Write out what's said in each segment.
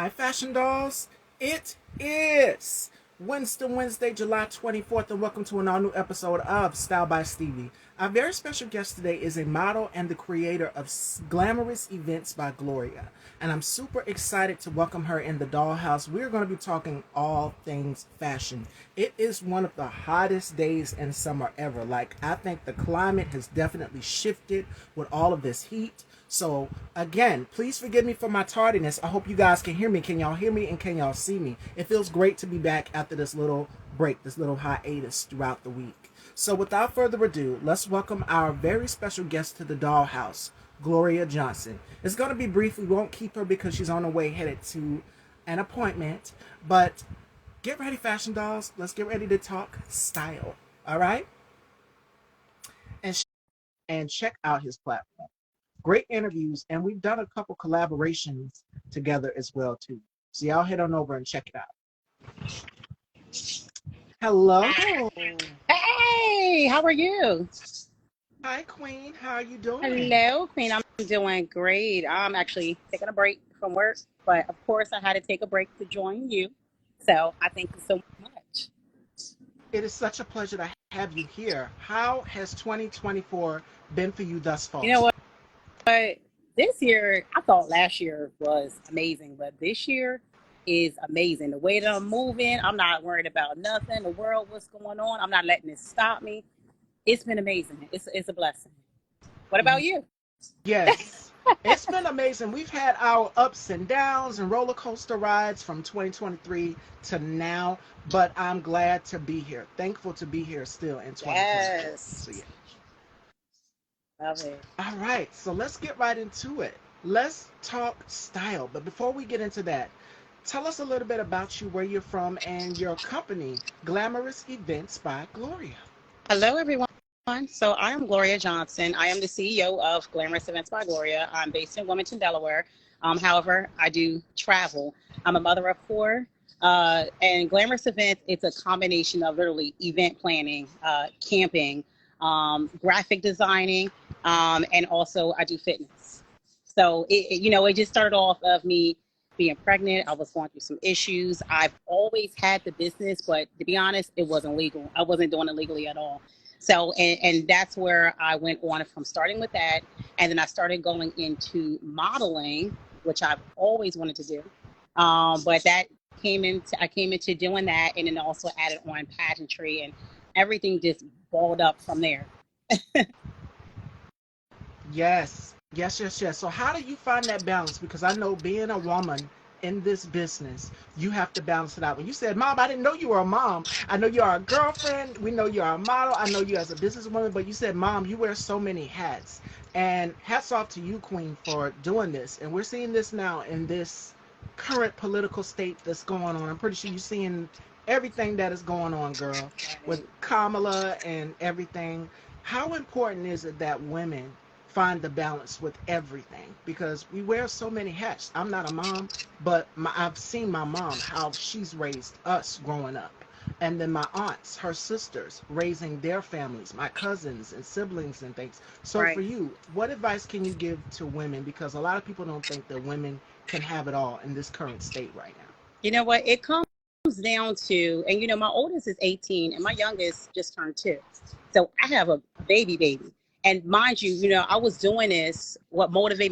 Hi, Fashion Dolls. It is Wednesday, July 24th, and welcome to an all new episode of Style by Stevie. Our very special guest today is a model and the creator of Glamorous Events by Gloria. And I'm super excited to welcome her in the dollhouse. We're going to be talking all things fashion. It is one of the hottest days in summer ever. Like, I think the climate has definitely shifted with all of this heat. So again, please forgive me for my tardiness. I hope you guys can hear me. Can y'all hear me and can y'all see me? It feels great to be back after this little break, this little hiatus throughout the week. So without further ado, let's welcome our very special guest to the dollhouse, Gloria Johnson. It's going to be brief. We won't keep her because she's on her way headed to an appointment. But get ready, fashion dolls. Let's get ready to talk style. All right? And, and check out his platform. Great interviews, and we've done a couple collaborations together as well too. So y'all head on over and check it out. Hello. Hey, how are you? Hi, Queen. How are you doing? Hello, Queen. I'm doing great. I'm actually taking a break from work, but of course, I had to take a break to join you. So I thank you so much. It is such a pleasure to have you here. How has 2024 been for you thus You far? know what? This year, I thought last year was amazing, but this year is amazing. The way that I'm moving, I'm not worried about nothing. The world, what's going on, I'm not letting it stop me. It's been amazing. It's a blessing. What about you? Yes. It's been amazing. We've had our ups and downs and roller coaster rides from 2023 to now, but I'm glad to be here. Thankful to be here still in 2024. So, Yes. yeah. Love it. All right, so let's get right into it. Let's talk style. But before we get into that, tell us a little bit about you, where you're from, and your company, Glamorous Events by Gloria. Hello, everyone. So I am Gloria Johnson. I am the CEO of Glamorous Events by Gloria. I'm based in Wilmington, Delaware. However, I do travel. I'm a mother of four. And Glamorous Events, it's a combination of literally event planning, camping, graphic designing, and also I do fitness. So, it just started off of me being pregnant. I was going through some issues. I've always had the business, but to be honest, it wasn't legal. I wasn't doing it legally at all. So, and that's where I went on from starting with that. And then I started going into modeling, which I've always wanted to do. But I came into doing that and then also added on pageantry and everything just balled up from there. Yes, yes. So, how do you find that balance? Because I know being a woman in this business, you have to balance it out. When you said, Mom, I didn't know you were a mom. I know you are a girlfriend. We know you are a model. I know you as a businesswoman, but you said, Mom, you wear so many hats. And hats off to you, Queen, for doing this. And we're seeing this now in this current political state that's going on. I'm pretty sure you're seeing everything that is going on, girl, with Right. Kamala and everything. How important is it that women find the balance with everything? Because we wear so many hats. I'm not a mom, but I've seen my mom, how she's raised us growing up. And then my aunts, her sisters, raising their families, my cousins and siblings and things. So for Right. you, what advice can you give to women? Because a lot of people don't think that women can have it all in this current state right now. You know what? It comes down to, and my oldest is 18 and my youngest just turned 2. So I have a baby. And mind you, I was doing this. What motivated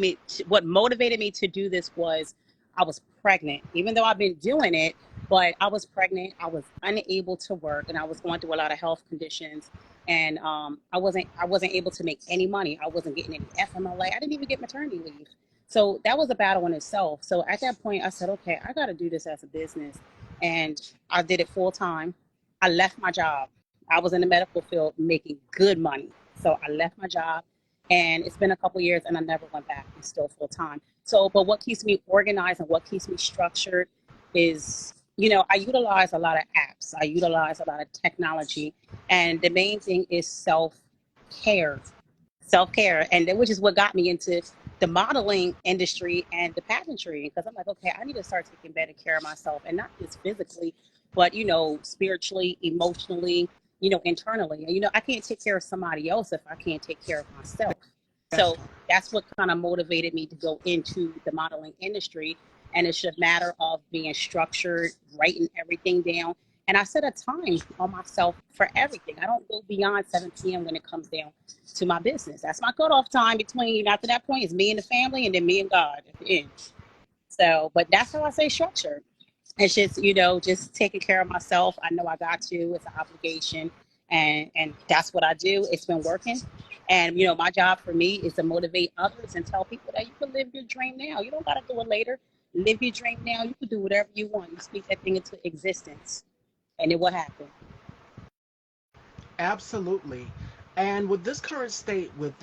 me to do this was I was pregnant, even though I've been doing it, but I was pregnant. I was unable to work and I was going through a lot of health conditions. And I wasn't able to make any money. I wasn't getting any FMLA. I didn't even get maternity leave. So that was a battle in itself. So at that point, I said, okay, I got to do this as a business. And I did it full time. I left my job. I was in the medical field making good money. So I left my job and it's been a couple years and I never went back. I'm still full time. So, but what keeps me organized and what keeps me structured is, I utilize a lot of apps. I utilize a lot of technology. And the main thing is care self-care, and which is what got me into the modeling industry and the pageantry, because I'm like, okay, I need to start taking better care of myself, and not just physically, but spiritually, emotionally, internally. And I can't take care of somebody else if I can't take care of myself. Yes. So that's what kind of motivated me to go into the modeling industry. And it's just a matter of being structured, writing everything down. And I set a time on myself for everything. I don't go beyond 7 p.m. when it comes down to my business. That's my cutoff time between, after that point, is me and the family and then me and God at the end. So, but that's how I say structure. It's just, just taking care of myself. I know I got to. It's an obligation, and that's what I do. It's been working, and my job for me is to motivate others and tell people that you can live your dream now. You don't got to do it later. Live your dream now. You can do whatever you want. You speak that thing into existence, and it will happen. Absolutely. And with this current state, with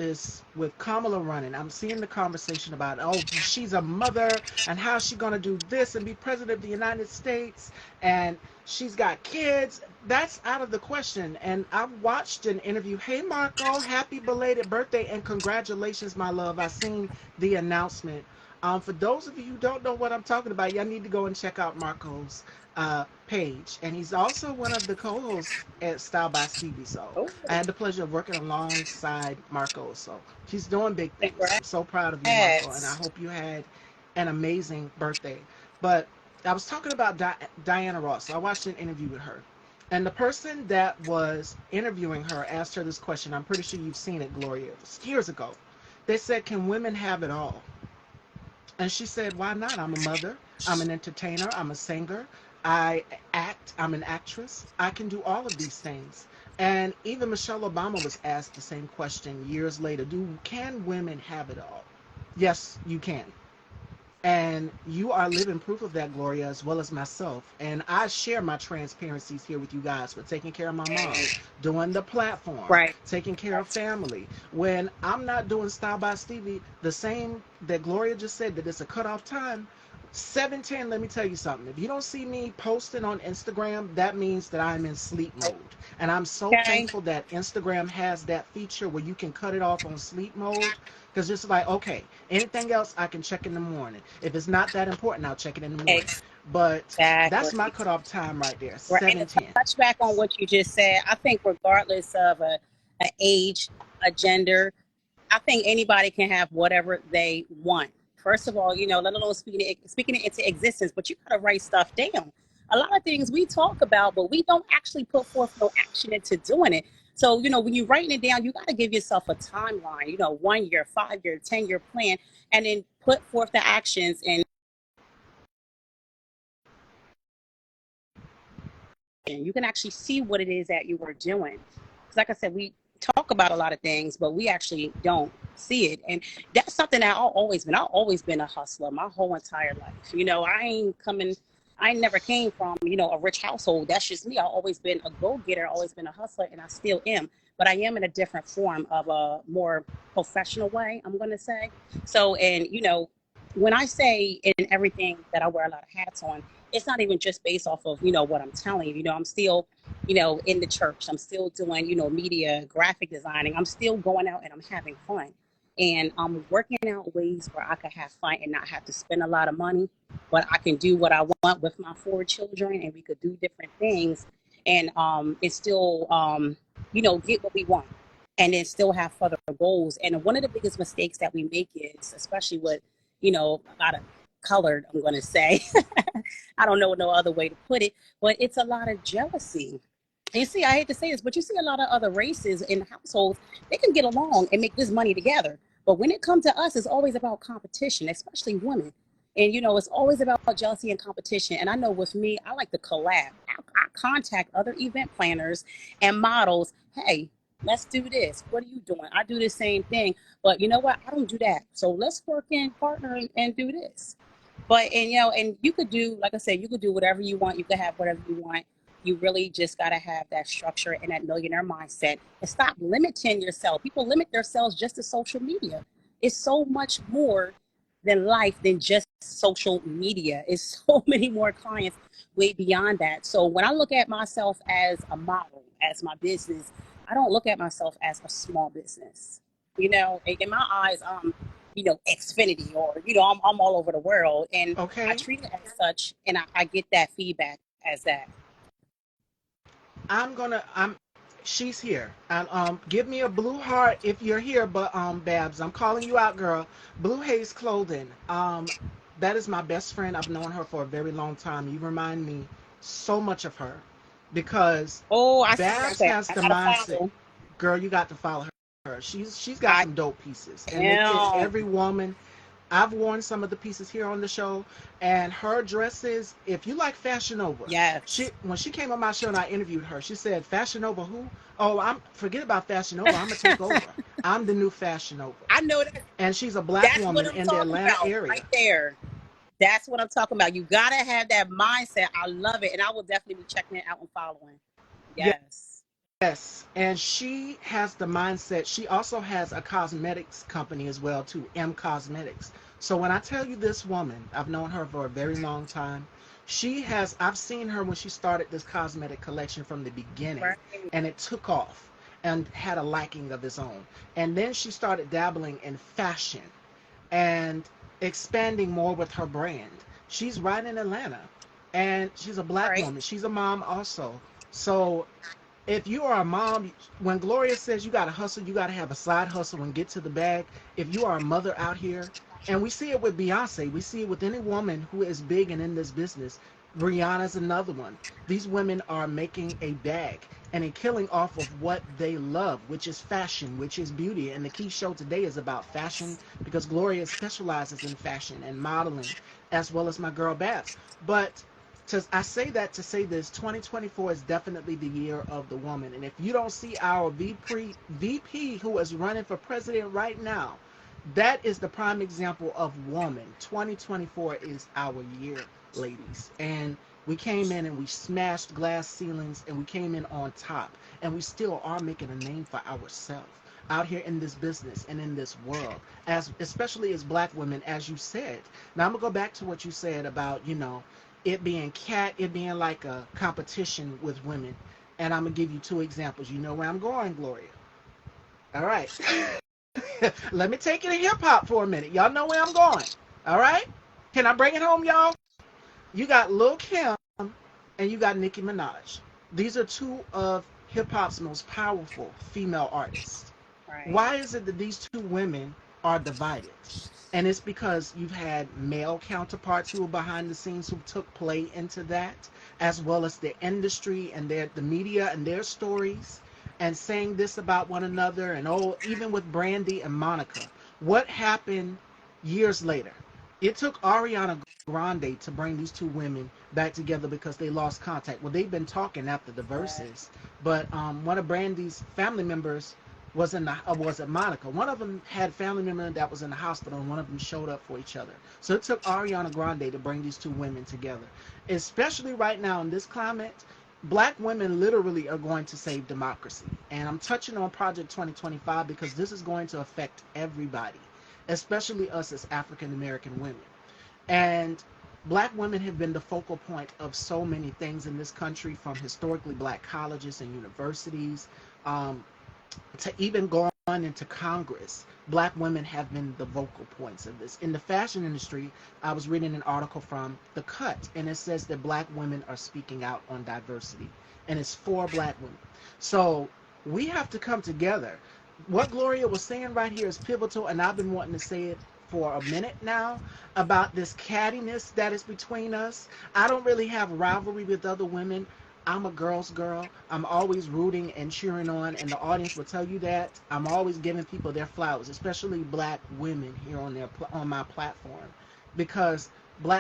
Kamala running, I'm seeing the conversation about, oh, she's a mother and how's she gonna do this and be president of the United States, and she's got kids. That's out of the question. And I watched an interview. Hey, Marco, happy belated birthday and congratulations, my love. I seen the announcement. For those of you who don't know what I'm talking about, y'all need to go and check out Marco's page, and he's also one of the co-hosts at Style by Stevie. So Oh, I had the pleasure of working alongside Marco. So he's doing big things. I'm so proud of you, Marco, and I congrats. hope you had an amazing birthday. But I was talking about Diana Ross. So I watched an interview with her, and the person that was interviewing her asked her this question. I'm pretty sure you've seen it, Gloria. It was years ago. They said, "Can women have it all?" And she said, "Why not? I'm a mother. I'm an entertainer. I'm a singer. I act. I'm an actress. I can do all of these things." And even Michelle Obama was asked the same question years later. Can women have it all? Yes, you can. And you are living proof of that, Gloria, as well as myself. And I share my transparencies here with you guys with taking care of my mom, doing the platform, Right. taking care of family. When I'm not doing Style by Stevie, the same that Gloria just said, that it's a cutoff time. 7:10, let me tell you something. If you don't see me posting on Instagram, that means that I'm in sleep mode. And I'm so Okay. thankful that Instagram has that feature where you can cut it off on sleep mode. Because it's like, okay, anything else I can check in the morning. If it's not that important, I'll check it in the morning. But that's my Exactly. cutoff time right there, Right. And to 7:10. touch back on what you just said, I think regardless of a age, a gender, I think anybody can have whatever they want. First of all, let alone speaking it into existence, but you gotta write stuff down. A lot of things we talk about, but we don't actually put forth no action into doing it. So, when you're writing it down, you got to give yourself a timeline, 1 year, 5 year, 10 year plan, and then put forth the actions. And you can actually see what it is that you were doing. Because, like I said, we talk about a lot of things, but we actually don't see it. And that's something that I've always been a hustler my whole entire life. I ain't never came from, a rich household. That's just me. I've always been a go getter, always been a hustler, and I still am. But I am in a different form of a more professional way, I'm going to say. So, and, when I say in everything that I wear a lot of hats on, it's not even just based off of what I'm telling you. I'm still in the church. I'm still doing media, graphic designing. I'm still going out and I'm having fun, and I'm working out ways where I can have fun and not have to spend a lot of money, but I can do what I want with my 4 children, and we could do different things, and it's still get what we want, and then still have further goals. And one of the biggest mistakes that we make is, especially with a lot of colored, I'm going to say, I don't know no other way to put it, but it's a lot of jealousy. And you see, I hate to say this, but you see a lot of other races in households, they can get along and make this money together. But when it comes to us, it's always about competition, especially women. And it's always about jealousy and competition. And I know with me, I like to collab. I contact other event planners and models. Hey, let's do this. What are you doing? I do the same thing. But you know what? I don't do that. So let's work in partner and do this. But and and you could do, like I said, you could do whatever you want. You could have whatever you want. You really just gotta have that structure and that millionaire mindset, and stop limiting yourself. People limit themselves just to social media. It's so much more than life than just social media. It's so many more clients way beyond that. So when I look at myself as a model, as my business, I don't look at myself as a small business. In my eyes, Xfinity, or I'm all over the world, and I Okay? treat it as such, and I get that feedback as that. I'm she's here. And give me a blue heart if you're here, but Babs, I'm calling you out, girl. Blue Haze Clothing. That is my best friend. I've known her for a very long time. You remind me so much of her because Oh, I see what I'm Babs saying. has I the gotta mindset. follow. Girl, you got to follow her. She's got I some dope pieces, and they fit am. every woman. I've worn some of the pieces here on the show, and her dresses. If you like Fashion Nova, she Yes. when she came on my show and I interviewed her, she said, "Fashion Nova, who? Oh, I'm forget about Fashion Nova. I'm gonna take over. I'm the new Fashion Nova." I know that. And she's a black That's what woman I'm in the talking Atlanta about area. right there. That's what I'm talking about. You gotta have that mindset. I love it, and I will definitely be checking it out and following. Yes. Yes, and she has the mindset. She also has a cosmetics company as well too, M Cosmetics. So when I tell you this woman, I've known her for a very long time. She has I've seen her when she started this cosmetic collection from the beginning, Right. and it took off and had a liking of its own. And then she started dabbling in fashion and expanding more with her brand. She's right in Atlanta, and she's a black Right. woman. She's a mom also. So if you are a mom, when Gloria says you got to hustle, you got to have a side hustle and get to the bag. If you are a mother out here, and we see it with Beyonce, we see it with any woman who is big and in this business. Rihanna's another one. These women are making a bag and a killing off of what they love, which is fashion, which is beauty. And the key show today is about fashion because Gloria specializes in fashion and modeling, as well as my girl Babs. But I say that to say this: 2024 is definitely the year of the woman. And if you don't see our VP who is running for president right now, that is the prime example of woman. 2024 is our year, ladies. And we came in and we smashed glass ceilings and we came in on top. And we still are making a name for ourselves out here in this business and in this world, as especially as black women, as you said. Now I'm gonna go back to what you said about, it being like a competition with women. And I'm gonna give you two examples. You know where I'm going, Gloria. All right. Let me take you to hip hop for a minute. Y'all know where I'm going. All right. Can I bring it home, y'all? You got Lil Kim and you got Nicki Minaj. These are two of hip hop's most powerful female artists. Right. Why is it that these two women are divided? And it's because you've had male counterparts who were behind the scenes who took play into that, as well as the industry and the media and their stories, and saying this about one another. And oh, even with Brandy and Monica, what happened years later? It took Ariana Grande to bring these two women back together because they lost contact. Well, they've been talking after the Right. verses, but one of Brandy's family members was it Monica? One of them had family member that was in the hospital, and one of them showed up for each other. So it took Ariana Grande to bring these two women together. Especially right now in this climate, black women literally are going to save democracy. And I'm touching on Project 2025 because this is going to affect everybody, especially us as African American women. And black women have been the focal point of so many things in this country, from historically black colleges and universities, um, to even going into Congress. Black women have been the vocal points of this. In the fashion industry, I was reading an article from The Cut, and it says that black women are speaking out on diversity, and it's for black women. So we have to come together. What Gloria was saying right here is pivotal, and I've been wanting to say it for a minute now about this cattiness that is between us. I don't really have rivalry with other women. I'm a girl's girl. I'm always rooting and cheering on, and the audience will tell you that. I'm always giving people their flowers, especially black women here on my platform, because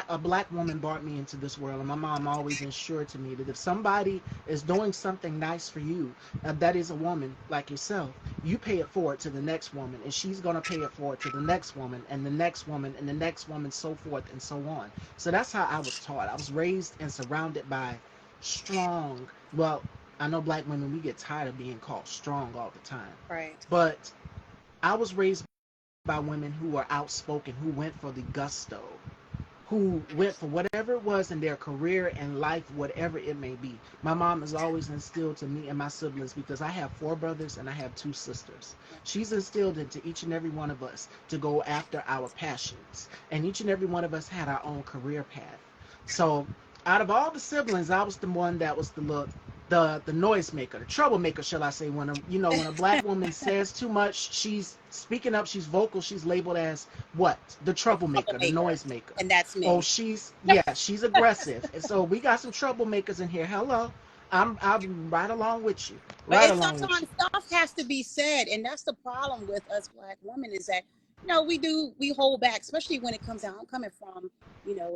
a black woman brought me into this world, and my mom always ensured to me that if somebody is doing something nice for you, that is a woman like yourself, you pay it forward to the next woman, and she's gonna pay it forward to the next woman, and the next woman, and the next woman, so forth and so on. So that's how I was taught. I was raised and surrounded by strong. Well, I know black women, we get tired of being called strong all the time. Right. But I was raised by women who were outspoken, who went for the gusto, who went for whatever it was in their career and life, whatever it may be. My mom has always instilled to me and my siblings, because I have four brothers and I have two sisters. She's instilled into each and every one of us to go after our passions. And each and every one of us had our own career path. So out of all the siblings, I was the one that was the look. the noisemaker, the troublemaker, shall I say? When when a black woman says too much, she's speaking up, she's vocal, she's labeled as what? The The troublemaker, the troublemaker, noisemaker. and that's Oh, me. she's aggressive, and so we got some troublemakers in here. Hello, I'm right along with you, But right it's along with you. sometimes stuff has to be said, and that's the problem with us black women is that we hold back, especially when it comes down. I'm coming from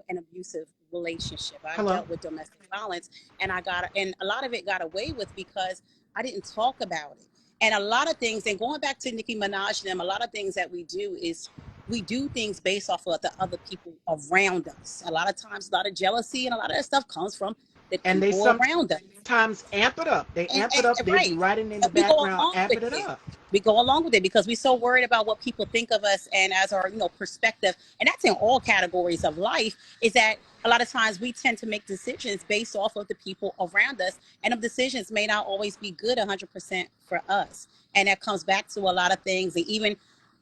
an abusive relationship. I've Hello, dealt with domestic violence, and and a lot of it got away with because I didn't talk about it. And a lot of things, and going back to Nicki Minaj and them, a lot of things that we do is we do things based off of the other people around us. A lot of times, a lot of jealousy and a lot of that stuff comes from the and they people around us. sometimes amp it up. They amp it up. They'll be Right. writing in the And we go background, along with amping it it. up. We go along with it because we're so worried about what people think of us and as our, perspective. And that's in all categories of life, is that a lot of times we tend to make decisions based off of the people around us. And the decisions may not always be good 100% for us. And that comes back to a lot of things, and even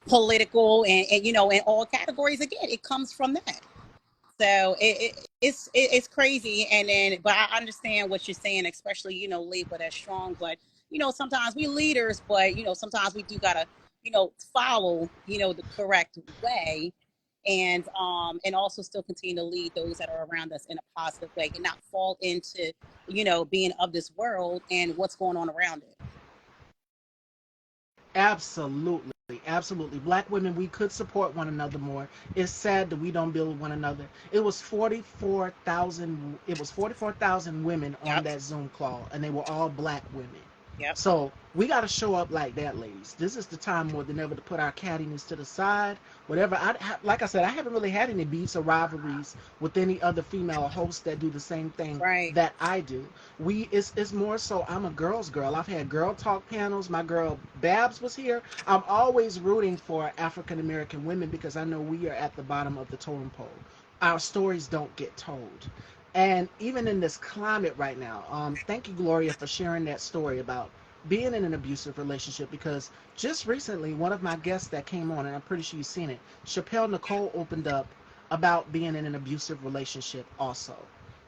political and in all categories. Again, it comes from that. So it's crazy, and then but I understand what you're saying, especially labor that's strong, but sometimes we leaders, but sometimes we do gotta follow the correct way, and also still continue to lead those that are around us in a positive way, and not fall into being of this world and what's going on around it. Absolutely. Absolutely. Black women, we could support one another more. It's sad that we don't build one another. It was 44,000 women on Yep. that Zoom call, and they were all black women. Yep. So we got to show up like that, ladies. This is the time more than ever to put our cattiness to the side. Whatever. Like I said, I haven't really had any beefs or rivalries with any other female hosts that do the same thing Right. that I do. It's more so I'm a girl's girl. I've had girl talk panels. My girl Babs was here. I'm always rooting for African American women because I know we are at the bottom of the totem pole. Our stories don't get told. And even in this climate right now, thank you, Gloria, for sharing that story about being in an abusive relationship. Because just recently, one of my guests that came on, and I'm pretty sure you've seen it, Chappelle Nicole opened up about being in an abusive relationship also.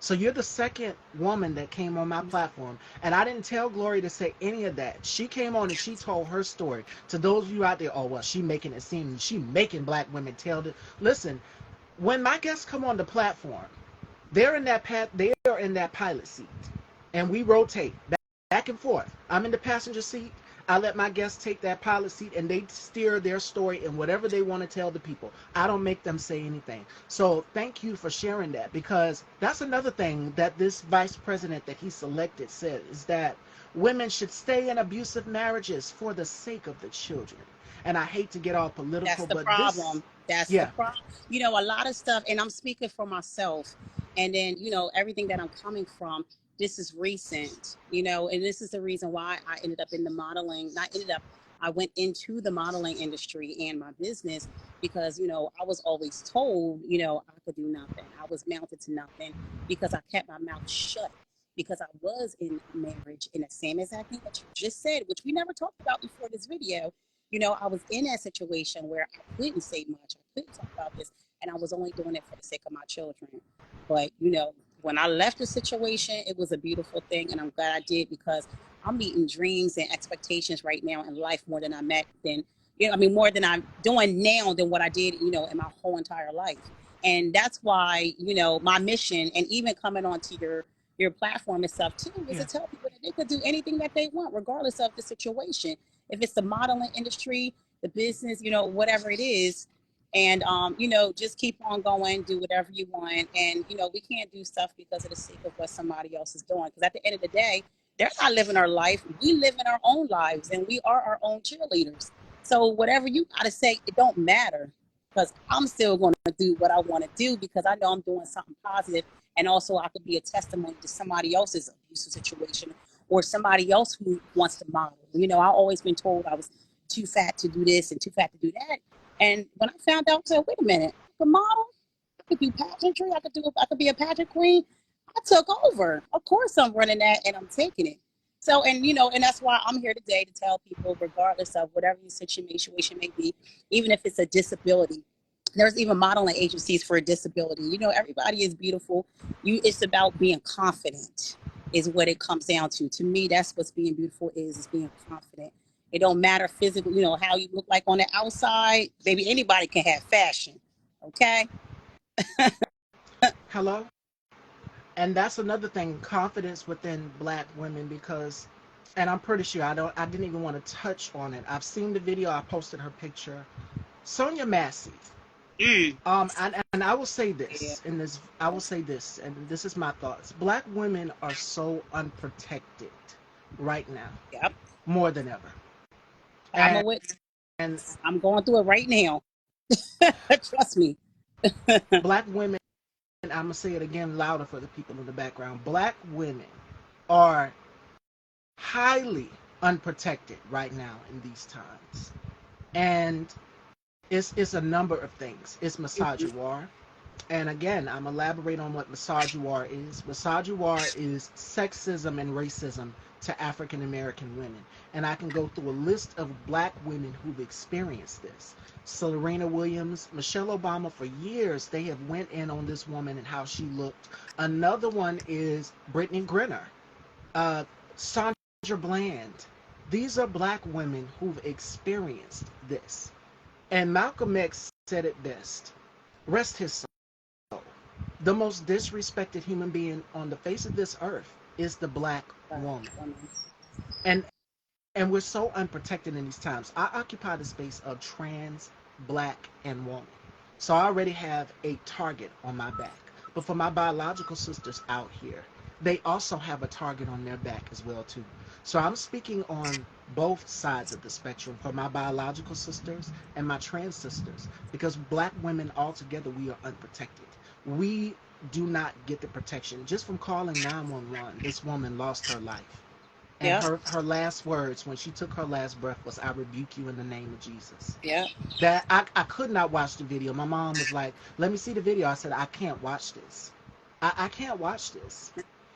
So you're the second woman that came on my platform, and I didn't tell Gloria to say any of that. She came on and she told her story. To those of you out there, oh well, she making it seem she making black women tell it. Listen, when my guests come on the platform, they are in that pilot seat, and we rotate back and forth. I'm in the passenger seat. I let my guests take that pilot seat, and they steer their story and whatever they want to tell the people. I don't make them say anything. So thank you for sharing that, because that's another thing that this vice president that he selected said, is that women should stay in abusive marriages for the sake of the children. And I hate to get all That's political, the but this, problem. That's the yeah, problem. A lot of stuff, and I'm speaking for myself, and then, everything that I'm coming from, this is recent, and this is the reason why I ended up in the modeling, not ended up, I went into the modeling industry and my business because, I was always told, I could do nothing. I was mounted to nothing because I kept my mouth shut. Because I was in marriage in the same exact thing that you just said, which we never talked about before this video. I was in that situation where I couldn't say much. I couldn't talk about this, and I was only doing it for the sake of my children. But when I left the situation, it was a beautiful thing, and I'm glad I did because I'm meeting dreams and expectations right now in life more than I met than I mean more than I'm doing now than what I did in my whole entire life. And that's why my mission, and even coming onto your platform and stuff too, is yeah. to tell people that they could do anything that they want regardless of the situation. If it's the modeling industry, the business, whatever it is. And just keep on going, do whatever you want. And we can't do stuff because of the sake of what somebody else is doing. Because at the end of the day, they're not living our life. We live in our own lives, and we are our own cheerleaders. So whatever you gotta say, it don't matter. Because I'm still going to do what I want to do because I know I'm doing something positive, and also I could be a testimony to somebody else's abusive situation or somebody else who wants to model. I've always been told I was too fat to do this and too fat to do that. And when I found out, I said, wait a minute, I could model, I could do pageantry, I could be a pageant queen. I took over. Of course I'm running that and I'm taking it. So, and and that's why I'm here today to tell people, regardless of whatever your situation may be, even if it's a disability, there's even modeling agencies for a disability. Everybody is beautiful. It's about being confident. is what it comes down to. To me, that's what's being beautiful is being confident. It don't matter physically, how you look like on the outside. Baby, anybody can have fashion. Okay? Hello? And that's another thing, confidence within black women, because and I'm pretty sure I didn't even want to touch on it. I've seen the video, I posted her picture. Sonia Massey. Mm. And I will say Yeah. this in this I will say this, and this is my thoughts. Black women are so unprotected right now, Yep. more than ever. I'm a And witness. and I'm going through it right now. Trust me. black women, I'm gonna say it again louder for the people in the background. Black women are highly unprotected right now in these times. And it's a number of things. It's Mhm. misogynoir. And again, I'm elaborate on what misogynoir is. Misogynoir is sexism and racism to African American women. And I can go through a list of black women who've experienced this. Serena Williams, Michelle Obama, for years they have went in on this woman and how she looked. Another one is Brittany Griner, uh, Sandra Bland. These are black women who've experienced this. And Malcolm X said it best. Rest his soul. The most disrespected human being on the face of this earth is the black woman. And and we're so unprotected in these times. I occupy the space of trans, black, and woman. So I already have a target on my back. But for my biological sisters out here, they also have a target on their back as well too. So I'm speaking on both sides of the spectrum for my biological sisters and my trans sisters, because black women altogether, we are unprotected. We do not get the protection. Just from calling 911, this woman lost her life. And Yep. her last words when she took her last breath was, I rebuke you in the name of Jesus. Yep. That I could not watch the video. My mom was like, let me see the video. I said, I can't watch this. I can't watch this.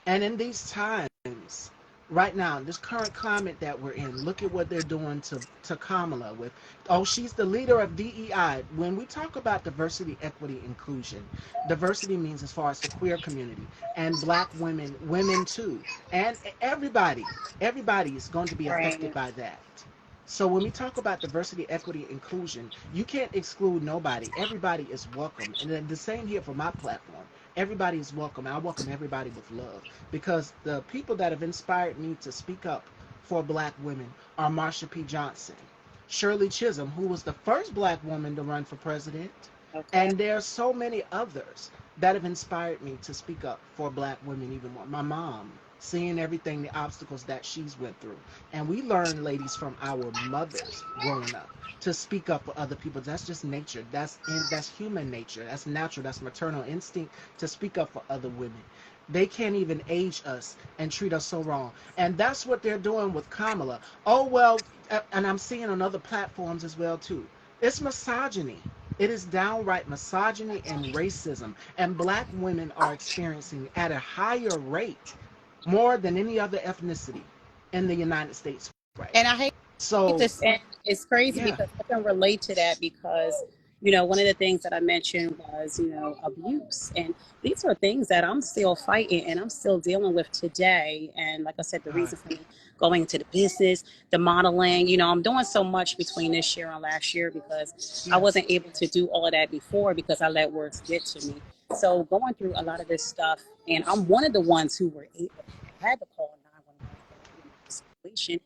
And in these times, right now, this current climate that we're in, look at what they're doing to Kamala with, oh, she's the leader of DEI. When we talk about diversity, equity, inclusion, diversity means as far as the queer community and black women, women too, and everybody is going to be affected Right. by that. So when we talk about diversity, equity, inclusion, you can't exclude nobody. Everybody is welcome. And then the same here for my platform. Everybody is welcome. I welcome everybody with love, because the people that have inspired me to speak up for black women are Marsha P. Johnson, Shirley Chisholm, who was the first black woman to run for president, Okay. and there are so many others that have inspired me to speak up for black women even more. My mom, seeing everything, the obstacles that she's went through. And we learn, ladies, from our mothers growing up to speak up for other people. That's just nature. That's human nature. That's natural. That's maternal instinct to speak up for other women. They can't even age us and treat us so wrong. And that's what they're doing with Kamala. Oh, well, and I'm seeing on other platforms as well, too. It's misogyny. It is downright misogyny and racism. And black women are experiencing at a higher rate, more than any other ethnicity in the United States right And now. I hate So, this, and it's crazy yeah. because I can relate to that because one of the things that I mentioned was abuse, and these are things that I'm still fighting and I'm still dealing with today. And like I said, the Hi. reason for me going into the business, the modeling, I'm doing so much between this year and last year because I Yes. wasn't able to do all of that before because I let words get to me. So going through a lot of this stuff, and I'm one of the ones who were able, had to call 911 for the situation,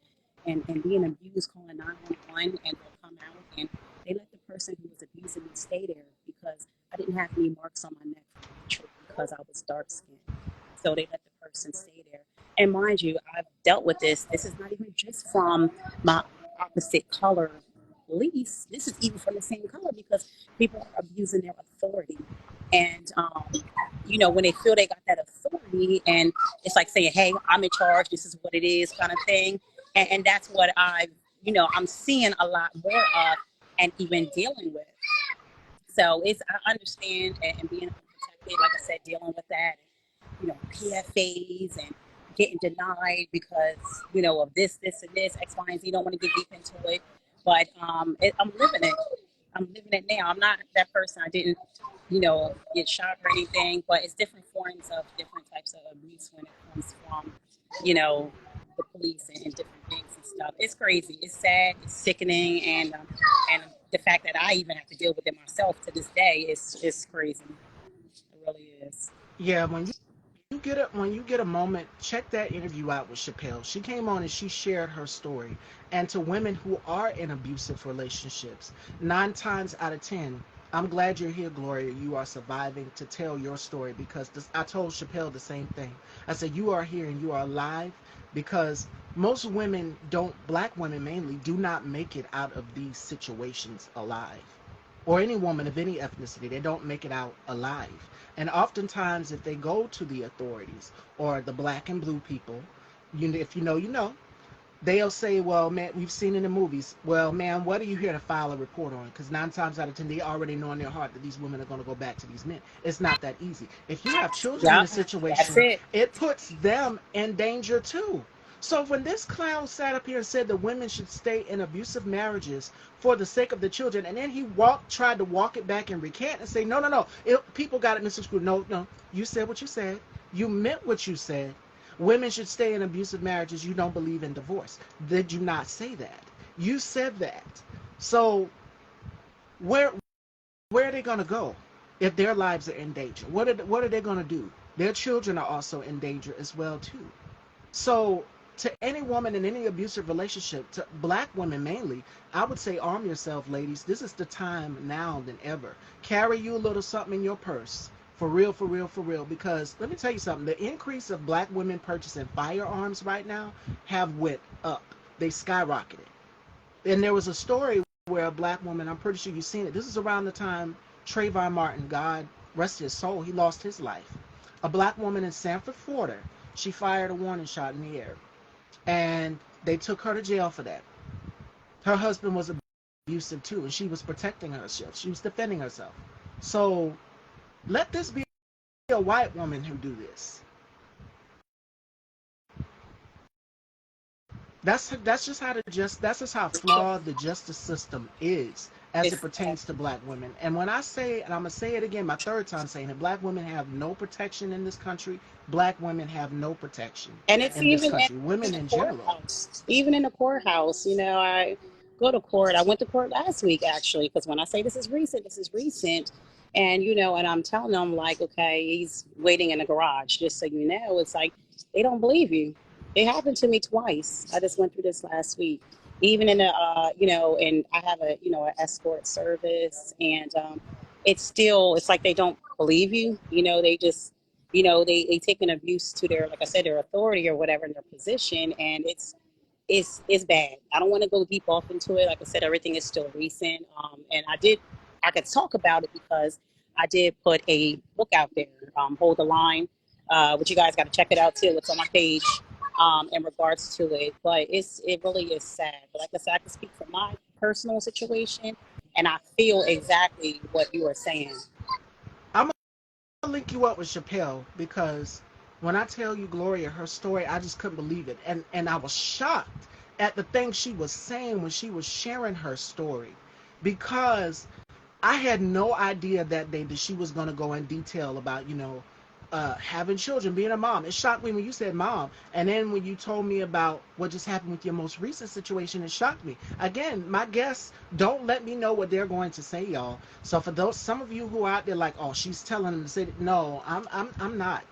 and being abused, calling 911, and they'll come out and they let the person who was abusing me stay there because I didn't have any marks on my neck from nature because I was dark skinned. So they let the person stay there. And mind you, I've dealt with this. This is not even just from my opposite color police. This is even from the same color because people are abusing their authority. And when they feel they got that authority, and it's like saying, "Hey, I'm in charge. This is what it is," kind of thing. And that's what I'm seeing a lot more of, and even dealing with. So I understand, and being unprotected, like I said, dealing with that, PFAs and getting denied because of this and this X, Y, and Z. Don't want to get deep into it, but I'm living it. I'm living it now. I'm not that person. I didn't. get shot or anything, but it's different forms of different types of abuse when it comes from, you know, the police and different things and stuff. It's crazy. It's sad. It's sickening, and the fact that I even have to deal with it myself to this day is crazy. It really is. Yeah, when you get a moment, check that interview out with Chappelle. She came on and she shared her story. And to women who are in abusive relationships, 9 times out of 10, I'm glad you're here, Gloria. You are surviving to tell your story because I told Chappelle the same thing. I said, you are here and you are alive because most women don't, black women mainly, do not make it out of these situations alive. Or any woman of any ethnicity, they don't make it out alive. And oftentimes, if they go to the authorities or the black and blue people, if you know, you know, they'll say, well, man, we've seen in the movies, well, man, what are you here to file a report on? Because 9 times out of 10, they already know in their heart that these women are going to go back to these men. It's not that easy. If you have children in Yep, a that's situation, it. it puts them in danger too. So when this clown sat up here and said that women should stay in abusive marriages for the sake of the children, and then he tried to walk it back and recant and say, no, no, no, people got it misconstrued. No, no, you said what you said. You meant what you said. Women should stay in abusive marriages. You don't believe in divorce. Did you not say that? You said that. So where where are they going to go if their lives are in danger? What are they going to do? Their children are also in danger as well too. So to any woman in any abusive relationship, to black women mainly, I would say arm yourself, ladies. This is the time now than ever. Carry you a little something in your purse. For real, for real, for real. Because let me tell you something. The increase of black women purchasing firearms right now have went up. They skyrocketed. And there was a story where a black woman, I'm pretty sure you've seen it. This is around the time Trayvon Martin, God rest his soul, he lost his life. A black woman in Sanford, Florida, she fired a warning shot in the air. And they took her to jail for that. Her husband was abusive too, and she was protecting herself. She was defending herself. So let this be a white woman who do this. That's just how that's just how flawed the justice system is as it It's, pertains to black women. And when I say, and I'm gonna say it again, my third time saying it, black women have no protection in this country. Black women have no protection and it's in this even country. in Women the in general. courthouse. Even in the courthouse, I go to court. I went to court last week actually, because when I say this is recent, this is recent. And and I'm telling them like, okay, he's waiting in the garage. Just so you know, it's like they don't believe you. It happened to me twice. I just went through this last week. Even in and I have an escort service, and it's like they don't believe you. They just they take an abuse to their, like I said, their authority or whatever in their position, and it's bad. I don't want to go deep off into it. Like I said, everything is still recent, and I could talk about it because I did put a book out there, Hold the Line, which you guys got to check it out too. It's on my page, in regards to it, but it really is sad. But like I said, I can speak from my personal situation, and I feel exactly what you are saying. I'm gonna link you up with Chappelle because when I tell you Gloria, her story, I just couldn't believe it, and I was shocked at the things she was saying when she was sharing her story, because I had no idea that day that she was going to go in detail about, having children, being a mom. It shocked me when you said mom. And then when you told me about what just happened with your most recent situation, it shocked me. Again, my guests don't let me know what they're going to say, y'all. So for those, some of you who are out there like, oh, she's telling them to say, no, I'm not.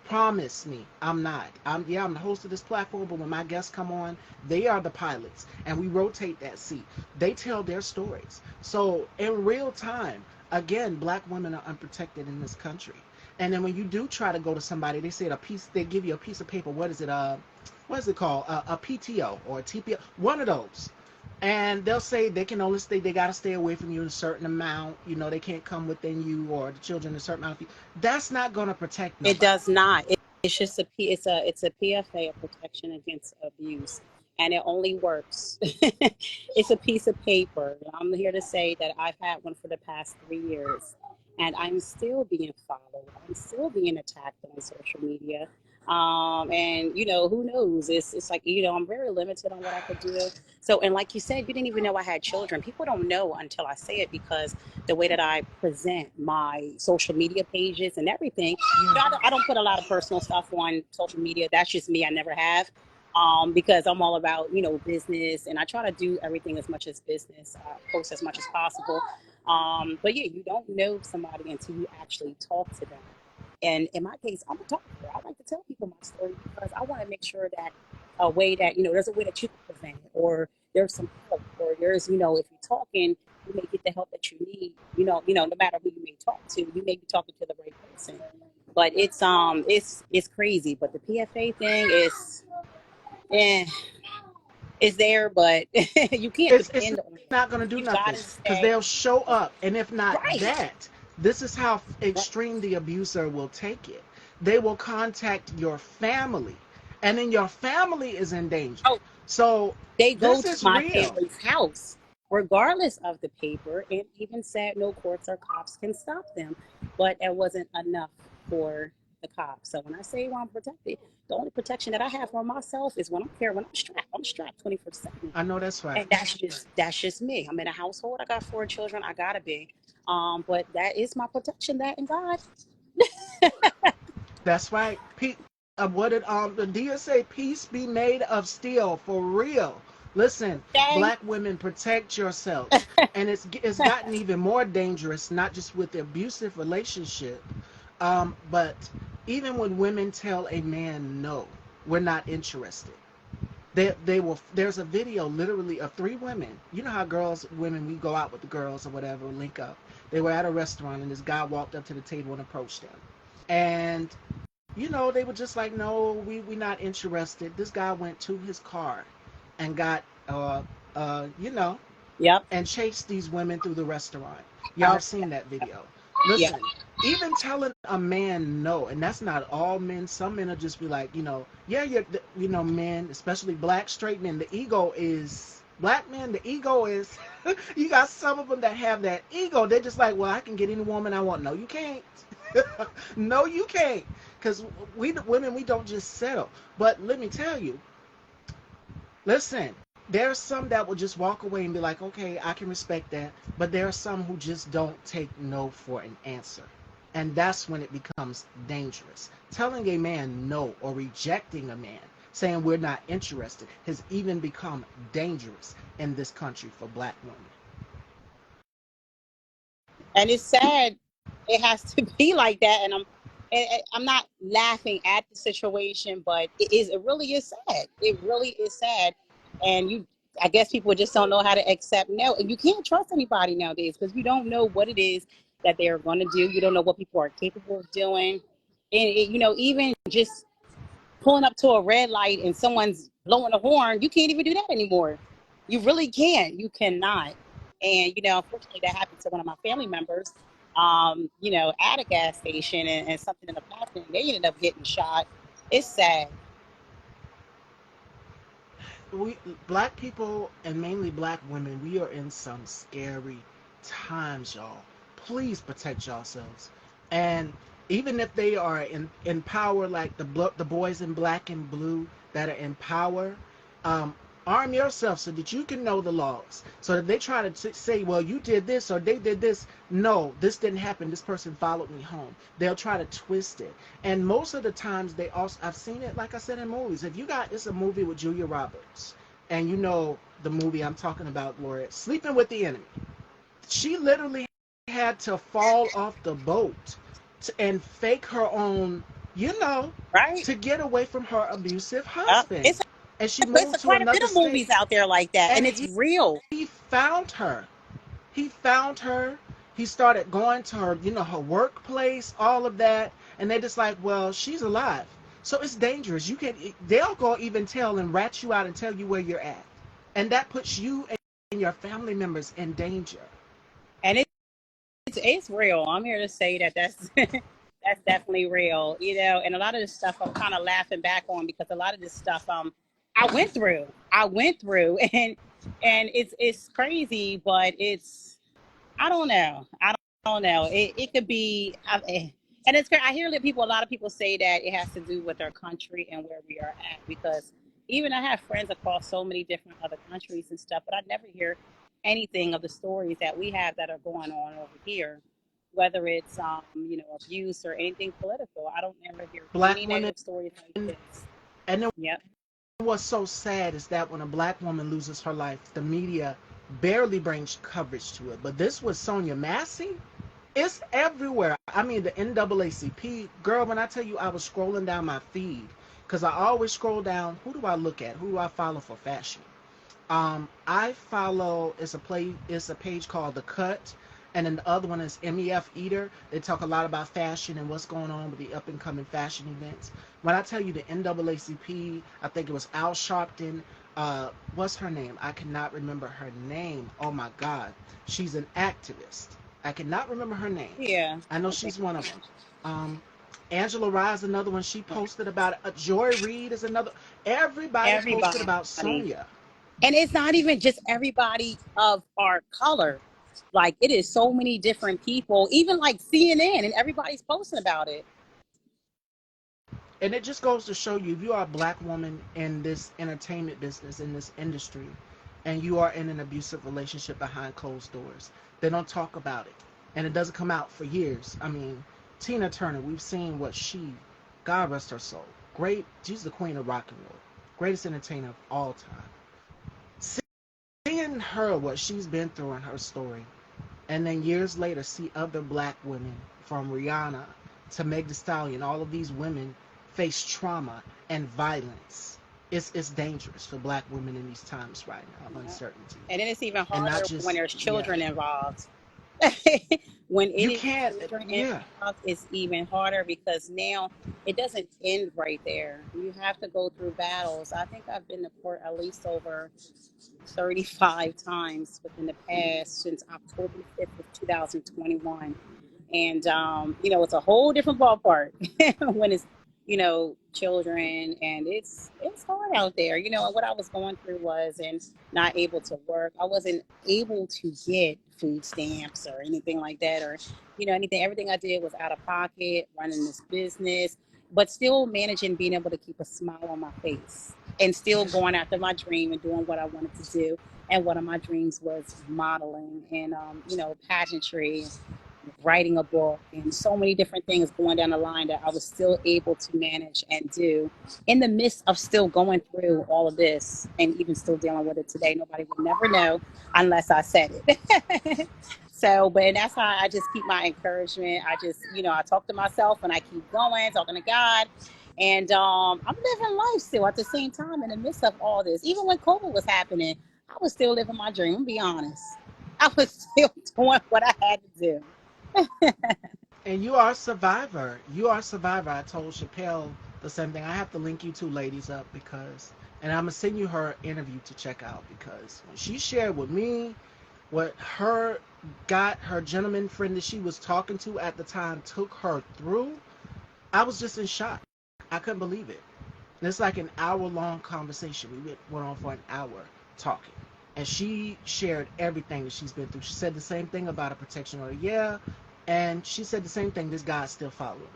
Promise me, I'm not. I'm the host of this platform, but when my guests come on, they are the pilots, and we rotate that seat. They tell their stories. So in real time, again, black women are unprotected in this country. And then when you do try to go to somebody, they say they give you a piece of paper. What is it called? A PTO or a TPO, one of those. And they'll say they can only stay, they got to stay away from you a certain amount. They can't come within you or the children a certain amount. That's not going to protect It nobody. does not. It's just it's a PFA, a protection against abuse, and it only works. It's a piece of paper. I'm here to say that I've had one for the past 3 years, and I'm still being followed. I'm still being attacked on social media. And who knows? It's like, I'm very limited on what I could do. So, and like you said, you didn't even know I had children. People don't know until I say it, because the way that I present my social media pages and everything, Yeah. I don't put a lot of personal stuff on social media. That's just me. I never have. Because I'm all about, business, and I try to do everything as much as business, post as much as possible. But yeah, you don't know somebody until you actually talk to them. And in my case, I'm a talker. I like to tell people my story because I want to make sure that a way that, there's a way that you can present it, or there's some help, or there's, if you're talking, you may get the help that you need. No matter who you may talk to, you may be talking to the right person. But it's crazy. But the PFA thing eh, is there, but you can't It's depend on it. not going to do You nothing gotta because stay they'll show up, and if not right. that, this is how Right. extreme the abuser will take it. They will contact your family, and then your family is in danger. Oh, So they go this to is my real. family's house, regardless of the paper, and even said no courts or cops can stop them. But it wasn't enough for the cops. So when I say, well, I'm protected, the only protection that I have for myself is when I'm here, when I'm strapped. I'm strapped 24/7. I know that's right. And that's just me. I'm in a household. I got 4 children. I gotta be. But that is my protection. That and God. That's right. What did the deer say? Peace be made of steel for real. Listen, Okay. black women, protect yourselves, and it's gotten even more dangerous. Not just with the abusive relationship, but even when women tell a man no, we're not interested. They will. There's a video literally of 3 women. You know how women, we go out with the girls or whatever, link up. They were at a restaurant and this guy walked up to the table and approached them, and they were just like, no, we not interested. This guy went to his car and got you know, Yep. and chased these women through the restaurant. Y'all have Okay. seen that video. Yep. Listen, even telling a man no, and that's not all men. Some men will just be like, yeah, men, especially black straight men, the ego is black men. The ego is you got some of them that have that ego. They're just like, well, I can get any woman I want. No, you can't. No, you can't. Because we women, we don't just settle. But let me tell you, listen, there's some that will just walk away and be like, okay, I can respect that. But there are some who just don't take no for an answer. And that's when it becomes dangerous. Telling a man no or rejecting a man, saying we're not interested, has even become dangerous in this country for black women. And it's sad it has to be like that. And I'm not laughing at the situation, but it really is sad. It really is sad. And I guess people just don't know how to accept no. And you can't trust anybody nowadays because you don't know what it is that they're going to do. You don't know what people are capable of doing. And even just pulling up to a red light and someone's blowing a horn, you can't even do that anymore. You really can't. You cannot. And unfortunately, that happened to one of my family members. At a gas station, and something ended up happening. They ended up getting shot. It's sad. we Black people, and mainly black women, we are in some scary times, y'all. Please protect yourselves. And even if they are in power, like the boys in black and blue that are in power, um, arm yourself so that you can know the laws. So that they try to say, well, you did this or they did this. No, this didn't happen. This person followed me home. They'll try to twist it. And most of the times they also, I've seen it, like I said, in movies. If you got, it's a movie with Julia Roberts, and you know the movie I'm talking about, Gloria, Sleeping with the Enemy. She literally had to fall off the boat and fake her own, you know, Right? to get away from her abusive husband. It's And she it's moved a to quite a bit another of state. movies out there like that, And and it's real. he found her. He found her. He started going to her, her workplace, all of that. And they just like, well, she's alive. So it's dangerous. They'll go even tell and rat you out and tell you where you're at. And that puts you and your family members in danger. And it's real. I'm here to say that's that's definitely real. And a lot of this stuff I'm kind of laughing back on because a lot of this stuff I went through. I went through and it's crazy, but I don't know. I don't know. It could be And it's great. I hear that people, a lot of people say that it has to do with our country and where we are at. Because even I have friends across so many different other countries and stuff, but I never hear anything of the stories that we have that are going on over here, whether it's abuse or anything political. I don't ever hear Black any women, negative stories like this. and then Yep. what's so sad is that when a black woman loses her life, the media barely brings coverage to it. But this was Sonia Massey. It's everywhere. I mean, the NAACP, girl, when I tell you I was scrolling down my feed, because I always scroll down, who do I look at? Who do I follow for fashion? I follow it's a page called The Cut, and then the other one is MEF Eater. They talk a lot about fashion and what's going on with the up and coming fashion events. When I tell you the NAACP, I think it was Al Sharpton. What's her name? I cannot remember her name. Oh my God, she's an activist. I cannot remember her name. Yeah. I know I think she's one of them. Um, Angela Rye is another one. She posted about it. Joy Reid is another. Everybody posted everybody. about Sonia. And it's not even just everybody of our color. Like it is so many different people, even like CNN, and everybody's posting about it. And it just goes to show you, if you are a black woman in this entertainment business, in this industry, and you are in an abusive relationship behind closed doors, they don't talk about it. And it doesn't come out for years. I mean, Tina Turner, we've seen what she, God rest her soul, great, she's the queen of rock and roll, greatest entertainer of all time. Seeing her, what she's been through in her story, and then years later see other black women, from Rihanna to Meg Thee Stallion, all of these women face trauma and violence. It's dangerous for black women in these times right now of Yeah. uncertainty. And then it's even And not harder when just, there's yeah. children involved. When it You is can't, children yeah. involved, it's even harder because now it doesn't end right there. You have to go through battles. I think I've been to court at least over 35 times within the past since October 5th of 2021. And it's a whole different ballpark when it's children, and it's hard out there. And what I was going through was, and not able to work, I wasn't able to get food stamps or anything like that, or anything. Everything I did was out of pocket, running this business, but still managing, being able to keep a smile on my face and still going after my dream and doing what I wanted to do. And one of my dreams was modeling and pageantry, writing a book, and so many different things going down the line that I was still able to manage and do in the midst of still going through all of this and even still dealing with it today. Nobody would never know unless I said it. So, but that's how I just keep my encouragement. I just, I talk to myself and I keep going, talking to God. And I'm living life still at the same time in the midst of all this. Even when COVID was happening, I was still living my dream. I'm be honest. I was still doing what I had to do. And you are a survivor. You are a survivor. I told Chappelle the same thing. I have to link you two ladies up because, and I'm gonna send you her interview to check out, because when she shared with me what her gentleman friend that she was talking to at the time took her through, I was just in shock. I couldn't believe it. And it's like an hour-long conversation. We went on for an hour talking. And she shared everything that she's been through. She said the same thing about a protection order. Yeah. And she said the same thing. This guy's still following me.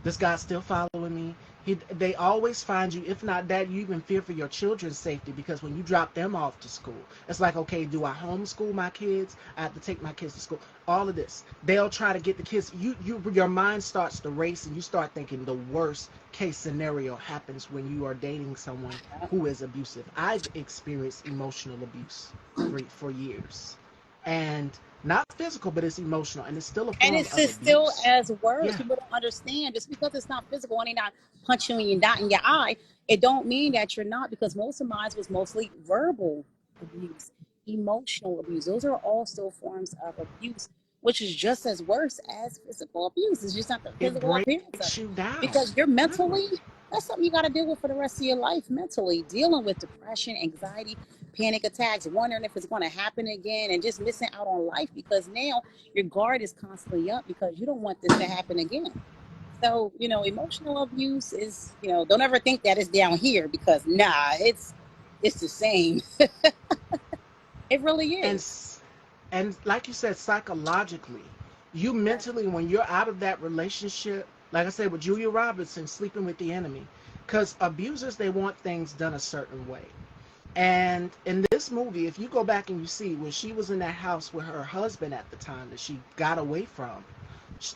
This guy's still following me. They always find you. If not that, you even fear for your children's safety, because when you drop them off to school, it's like, okay, do I homeschool my kids? I have to take my kids to school. All of this, they'll try to get the kids. Your mind starts to race, and you start thinking the worst case scenario happens when you are dating someone who is abusive. I've experienced emotional abuse for years, and not physical, but it's emotional, and it's still a And form it's of just still abuse. as words. Yeah, People don't understand. Just because it's not physical and they're not punching you not in your eye, it don't mean that you're not. Because most of mine was mostly verbal abuse, emotional abuse. Those are all still forms of abuse, which is just as worse as physical abuse. It's just not the it physical appearance of breaks it. you down, Because you're literally. mentally, that's something you got to deal with for the rest of your life. Mentally dealing with depression, anxiety, panic attacks, wondering if it's going to happen again, and just missing out on life because now your guard is constantly up because you don't want this to happen again. So, emotional abuse is, don't ever think that it's down here, because nah, it's the same. It really and is. and like you said, psychologically, You mentally, when you're out of that relationship, like I said with Julia Robinson, sleeping with the enemy, because abusers, they want things done a certain way. And in this movie, if you go back and you see when she was in that house with her husband at the time that she got away from,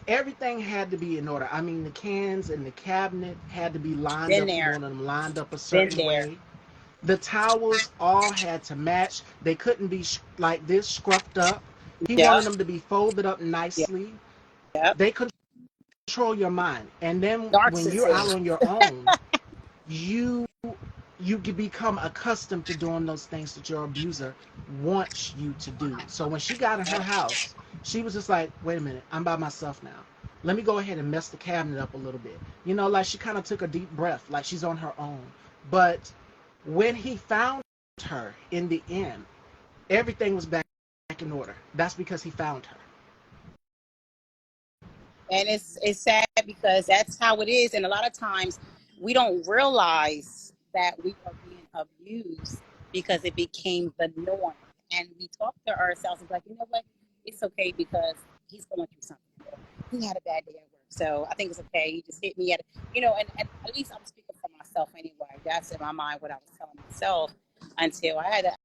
everything had to be in order. I mean, the cans in the cabinet had to be lined Been up. He there, wanted them lined up a been certain there. way. The towels all had to match. They couldn't be like this, scruffed up. He Yep, wanted them to be folded up yep, nicely. yep. They control your mind. And then when you're out Narcissist. on your own, you you can become accustomed to doing those things that your abuser wants you to do. So when she got in her house, she was just like, wait a minute, I'm by myself now. Let me go ahead and mess the cabinet up a little bit. You know, like she kind of took a deep breath, like she's on her own. But when he found her in the end, everything was back in order. That's because he found her. And it's sad because that's how it is. And a lot of times we don't realize that we are being abused because it became the norm. And we talk to ourselves and be like, you know what? It's okay because he's going through something. Or he had a bad day at work. So I think it's okay. He just hit me and at least I'm speaking for myself anyway. That's in my mind what I was telling myself until I had to